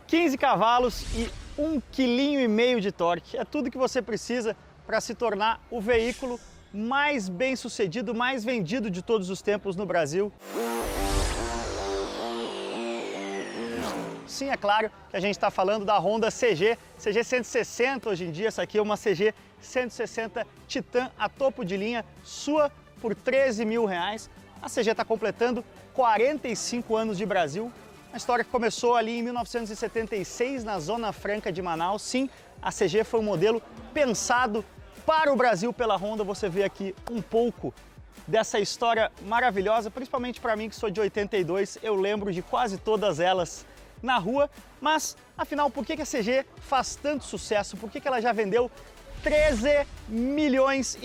15 cavalos e 1,5 kg de torque. É tudo que você precisa para se tornar o veículo mais bem sucedido, mais vendido de todos os tempos no Brasil. Sim, é claro que a gente está falando da Honda CG 160 hoje em dia. Essa aqui é uma CG 160 Titan a topo de linha, sua por R$13 mil. A CG está completando 45 anos de Brasil. Uma história que começou ali em 1976 na Zona Franca de Manaus. Sim, a CG foi um modelo pensado para o Brasil pela Honda. Você vê aqui um pouco dessa história maravilhosa, principalmente para mim que sou de 82, eu lembro de quase todas elas na rua. Mas afinal, por que a CG faz tanto sucesso? Por que ela já vendeu 13,5 milhões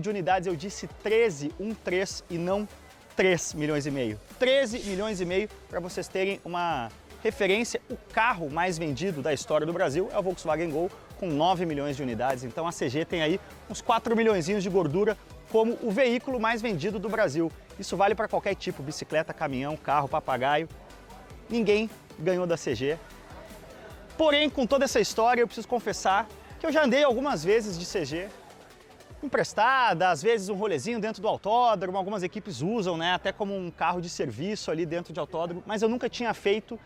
de unidades? Eu disse 13, 13 e não 3,5 milhões. 13,5 milhões para vocês terem uma referência. O carro mais vendido da história do Brasil é o Volkswagen Gol, com 9 milhões de unidades. Então a CG tem aí uns 4 milhõezinhos de gordura como o veículo mais vendido do Brasil. Isso vale para qualquer tipo, bicicleta, caminhão, carro, papagaio. Ninguém ganhou da CG. Porém, com toda essa história, eu preciso confessar que eu já andei algumas vezes de CG, emprestada, às vezes um rolezinho dentro do autódromo, algumas equipes usam, né, até como um carro de serviço ali dentro de autódromo, mas eu nunca tinha feito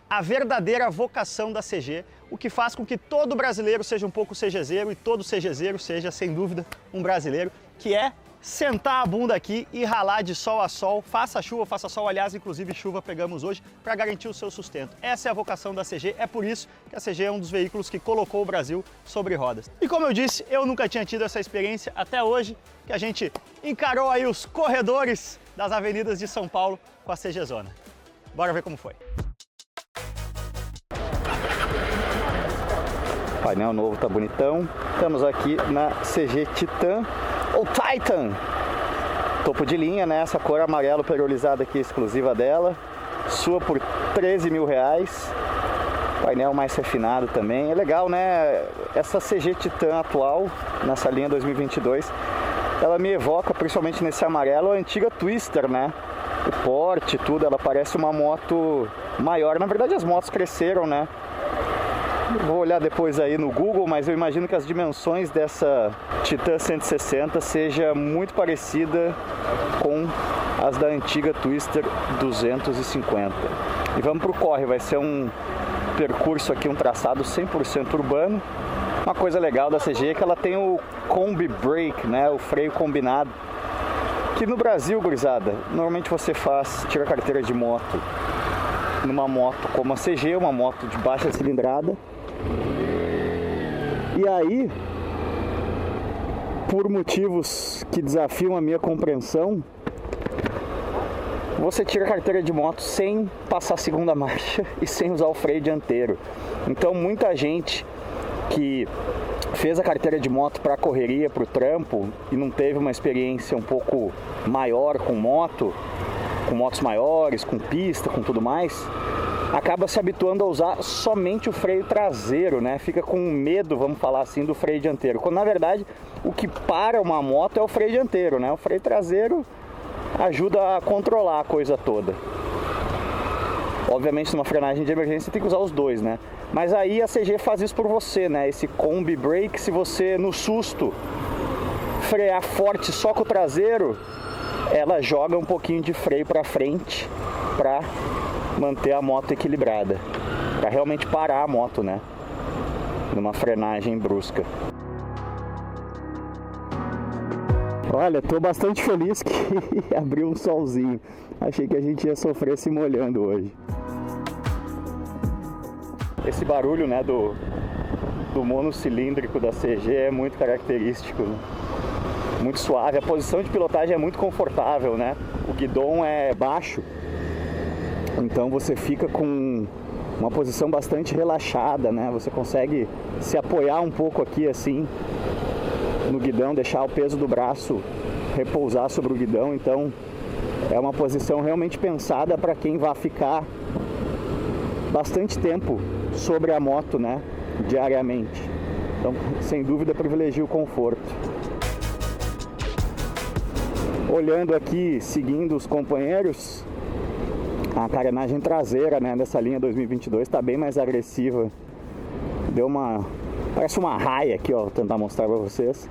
a verdadeira vocação da CG, o que faz com que todo brasileiro seja um pouco CGzeiro e todo CGzeiro seja, sem dúvida, um brasileiro, que é sentar a bunda aqui e ralar de sol a sol, faça chuva, faça sol. Aliás, inclusive chuva pegamos hoje para garantir o seu sustento. Essa é a vocação da CG, é por isso que a CG é um dos veículos que colocou o Brasil sobre rodas. E como eu disse, eu nunca tinha tido essa experiência até hoje, que a gente encarou aí os corredores das avenidas de São Paulo com a CG Zona. Bora ver como foi. O painel novo tá bonitão. Estamos aqui na CG Titan ou Titan, topo de linha, né? Essa cor amarelo perolizada aqui, exclusiva dela, sua por R$13 mil. Painel mais refinado também, é legal, né? Essa CG Titan atual, nessa linha 2022, ela me evoca, principalmente nesse amarelo, a antiga Twister, né? O porte, tudo, ela parece uma moto maior. Na verdade, as motos cresceram, né? Vou olhar depois aí no Google, mas eu imagino que as dimensões dessa Titan 160 seja muito parecida com as da antiga Twister 250. E vamos pro corre, vai ser um percurso aqui, um traçado 100% urbano. Uma coisa legal da CG é que ela tem o Combi Brake, né, o freio combinado, que no Brasil, gurizada, normalmente você tira a carteira de moto numa moto como a CG, uma moto de baixa cilindrada. E aí, por motivos que desafiam a minha compreensão, você tira a carteira de moto sem passar a segunda marcha e sem usar o freio dianteiro. Então muita gente que fez a carteira de moto para correria, para o trampo, e não teve uma experiência um pouco maior com moto, com motos maiores, com pista, com tudo mais, acaba se habituando a usar somente o freio traseiro, né? Fica com medo, vamos falar assim, do freio dianteiro. Quando na verdade o que para uma moto é o freio dianteiro, né? O freio traseiro ajuda a controlar a coisa toda. Obviamente numa frenagem de emergência tem que usar os dois, né? Mas aí a CG faz isso por você, né? Esse Combi Brake, se você no susto frear forte só com o traseiro, ela joga um pouquinho de freio para frente para manter a moto equilibrada, para realmente parar a moto, né, numa frenagem brusca. Olha, tô bastante feliz que abriu um solzinho. Achei que a gente ia sofrer se molhando hoje. Esse barulho, né, do monocilíndrico da CG é muito característico, né? Muito suave. A posição de pilotagem é muito confortável, né? O guidão é baixo, então você fica com uma posição bastante relaxada, né? Você consegue se apoiar um pouco aqui assim no guidão, deixar o peso do braço repousar sobre o guidão. Então é uma posição realmente pensada para quem vai ficar bastante tempo sobre a moto, né? Diariamente. Então, sem dúvida, privilegia o conforto. Olhando aqui, seguindo os companheiros, A carenagem traseira, né, dessa linha 2022 está bem mais agressiva. Deu uma... parece uma raia aqui, ó, vou tentar mostrar para vocês.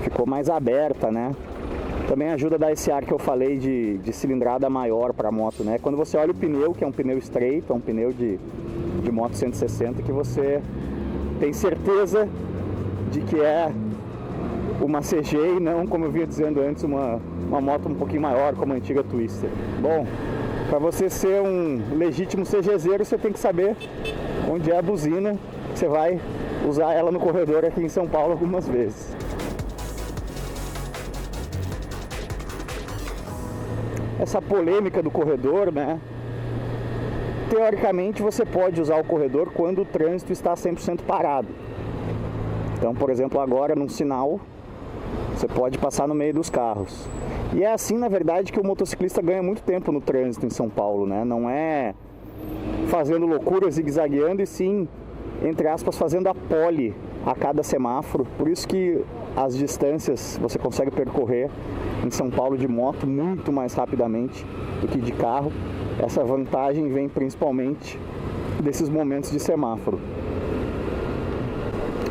Ficou mais aberta, né? Também ajuda a dar esse ar que eu falei de cilindrada maior para a moto, né? Quando você olha o pneu, que é um pneu estreito, é um pneu de moto 160, que você tem certeza de que é uma CG e não, como eu vinha dizendo antes, uma moto um pouquinho maior, como a antiga Twister. Bom, para você ser um legítimo CGzeiro, você tem que saber onde é a buzina. Você vai usar ela no corredor aqui em São Paulo algumas vezes. Essa polêmica do corredor, né? Teoricamente você pode usar o corredor quando o trânsito está 100% parado. Então, por exemplo, agora num sinal, você pode passar no meio dos carros. E é assim, na verdade, que o motociclista ganha muito tempo no trânsito em São Paulo, né? Não é fazendo loucura, zigue-zagueando, e sim, entre aspas, fazendo a pole a cada semáforo. Por isso que as distâncias você consegue percorrer em São Paulo de moto muito mais rapidamente do que de carro. Essa vantagem vem principalmente desses momentos de semáforo.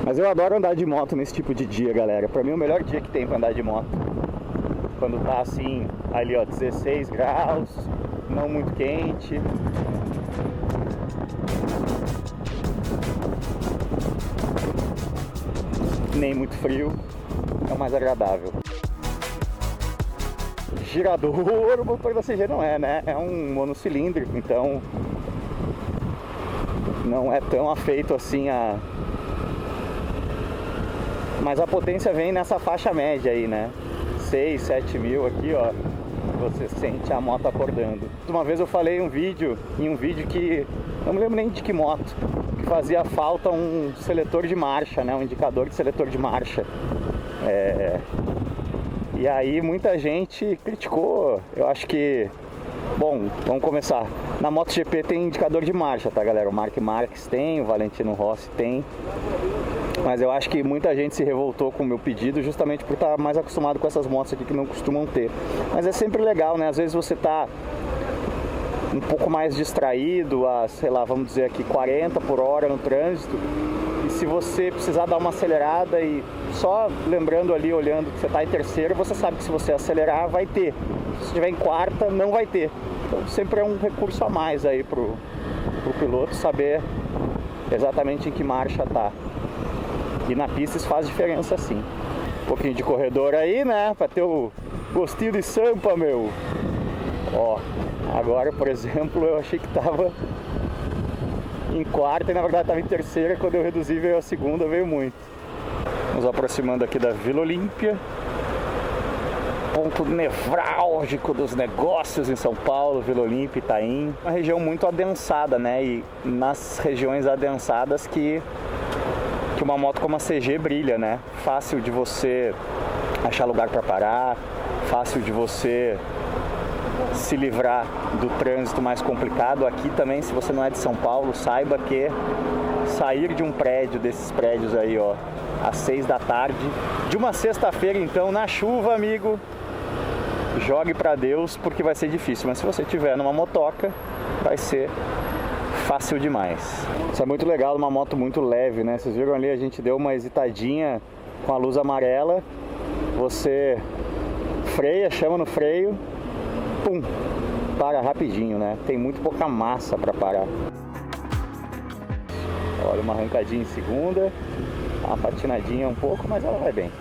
Mas eu adoro andar de moto nesse tipo de dia, galera. Pra mim é o melhor dia que tem pra andar de moto. Quando tá assim, ali ó, 16 graus, não muito quente. Nem muito frio, é o mais agradável. Girador, o motor da CG não é, né? É um monocilíndrico, então não é tão afeito assim a... Mas a potência vem nessa faixa média aí, né? 6, 7 mil aqui, ó. Você sente a moto acordando. Uma vez eu falei em um vídeo que... não me lembro nem de que moto, que fazia falta um seletor de marcha, né? Um indicador de seletor de marcha. E aí muita gente criticou. Eu acho que... Bom, vamos começar. Na MotoGP tem indicador de marcha, tá, galera? O Marc Marques tem, o Valentino Rossi tem. Mas eu acho que muita gente se revoltou com o meu pedido justamente por estar mais acostumado com essas motos aqui que não costumam ter. Mas é sempre legal, né? Às vezes você tá um pouco mais distraído, a, sei lá, vamos dizer aqui 40 por hora no trânsito, e se você precisar dar uma acelerada e só lembrando ali, olhando que você está em terceiro, você sabe que se você acelerar vai ter. Se estiver em quarta, não vai ter. Então sempre é um recurso a mais aí pro piloto saber exatamente em que marcha tá. E na pista isso faz diferença sim. Um pouquinho de corredor aí, né? Pra ter o gostinho de sampa, meu. Ó, agora, por exemplo, eu achei que tava em quarta e na verdade tava em terceira. Quando eu reduzi, veio a segunda, veio muito. Nos aproximando aqui da Vila Olímpia. Ponto nevrálgico dos negócios em São Paulo, Vila Olímpia, Itaim. Uma região muito adensada, né? E nas regiões adensadas que uma moto como a CG brilha, né? Fácil de você achar lugar para parar, fácil de você se livrar do trânsito mais complicado. Aqui também, se você não é de São Paulo, saiba que sair de um prédio, desses prédios aí, ó, às 6 da tarde, de uma sexta-feira, então, na chuva, amigo, jogue pra Deus, porque vai ser difícil. Mas se você tiver numa motoca, vai ser fácil demais. Isso é muito legal, uma moto muito leve, né? Vocês viram ali, a gente deu uma hesitadinha com a luz amarela. Você freia, chama no freio, pum, para rapidinho, né? Tem muito pouca massa para parar. Olha, uma arrancadinha em segunda, uma patinadinha um pouco, mas ela vai bem.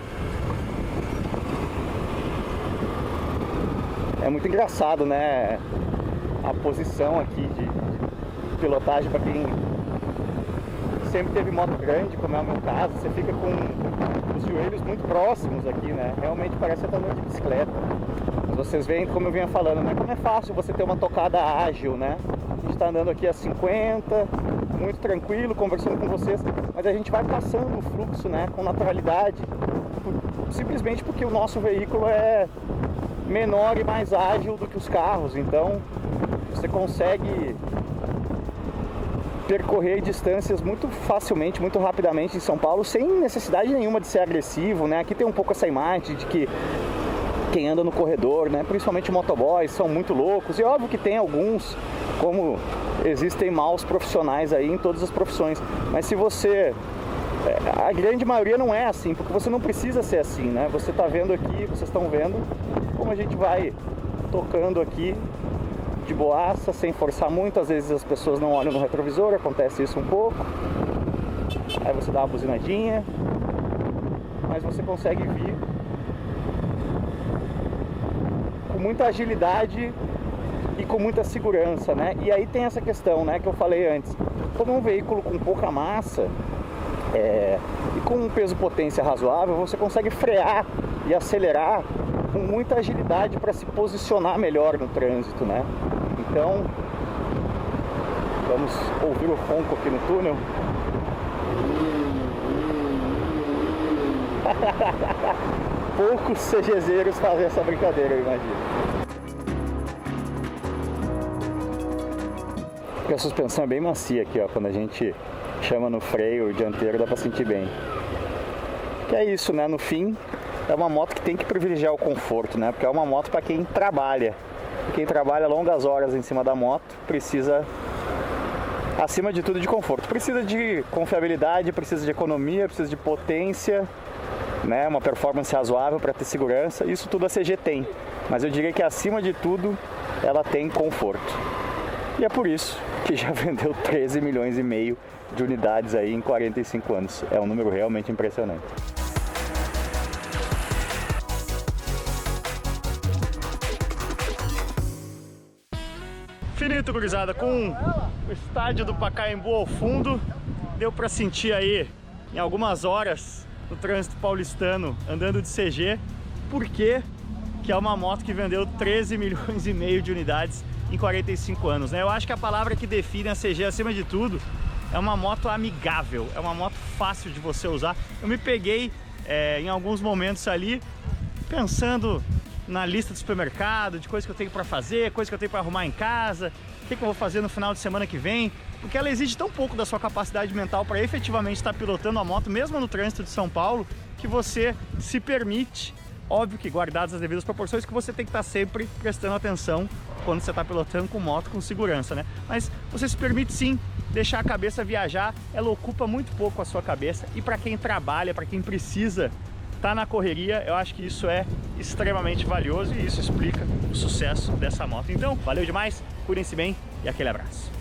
É muito engraçado, né? A posição aqui de pilotagem para quem sempre teve moto grande, como é o meu caso. Você fica com os joelhos muito próximos aqui, né? Realmente parece estar andando de bicicleta. Mas vocês veem, como eu vinha falando, né? Como é fácil você ter uma tocada ágil, né? A gente está andando aqui a 50, muito tranquilo, conversando com vocês, mas a gente vai passando o fluxo, né? Com naturalidade, simplesmente porque o nosso veículo é menor e mais ágil do que os carros. Então você consegue percorrer distâncias muito facilmente, muito rapidamente em São Paulo, sem necessidade nenhuma de ser agressivo, né? Aqui tem um pouco essa imagem de que quem anda no corredor, né, principalmente motoboys, são muito loucos. E óbvio que tem alguns como existem maus profissionais aí em todas as profissões. Mas se você... A grande maioria não é assim, porque você não precisa ser assim, né? Você está vendo aqui, vocês estão vendo como a gente vai tocando aqui de boaça, sem forçar muito. Às vezes as pessoas não olham no retrovisor, acontece isso um pouco. Aí você dá uma buzinadinha, mas você consegue vir com muita agilidade e com muita segurança, né? E aí tem essa questão, né, que eu falei antes. Como um veículo com pouca massa e com um peso-potência razoável, você consegue frear e acelerar com muita agilidade para se posicionar melhor no trânsito, né? Então, vamos ouvir o ronco aqui no túnel. Poucos CGzeiros fazem essa brincadeira, eu imagino. Porque a suspensão é bem macia aqui, ó. Quando a gente chama no freio dianteiro, dá pra sentir bem. Que é isso, né? No fim, é uma moto que tem que privilegiar o conforto, né? Porque é uma moto para quem trabalha. E quem trabalha longas horas em cima da moto precisa, acima de tudo, de conforto. Precisa de confiabilidade, precisa de economia, precisa de potência, né? Uma performance razoável para ter segurança. Isso tudo a CG tem. Mas eu diria que, acima de tudo, ela tem conforto. E é por isso que já vendeu 13 milhões e meio de unidades aí em 45 anos. É um número realmente impressionante. Finito, gurizada, com o estádio do Pacaembu ao fundo, deu para sentir aí em algumas horas no trânsito paulistano andando de CG, porque que é uma moto que vendeu 13 milhões e meio de unidades em 45 anos, né? Eu acho que a palavra que define a CG acima de tudo é uma moto amigável, é uma moto fácil de você usar. Eu me peguei em alguns momentos ali pensando na lista do supermercado, de coisas que eu tenho para fazer, coisas que eu tenho para arrumar em casa, o que eu vou fazer no final de semana que vem, porque ela exige tão pouco da sua capacidade mental para efetivamente estar pilotando a moto, mesmo no trânsito de São Paulo, que você se permite, óbvio que guardadas as devidas proporções, que você tem que estar sempre prestando atenção quando você está pilotando com moto com segurança, né? Mas você se permite sim deixar a cabeça viajar, ela ocupa muito pouco a sua cabeça, e para quem trabalha, para quem precisa tá na correria, eu acho que isso é extremamente valioso e isso explica o sucesso dessa moto. Então, valeu demais, cuidem-se bem e aquele abraço.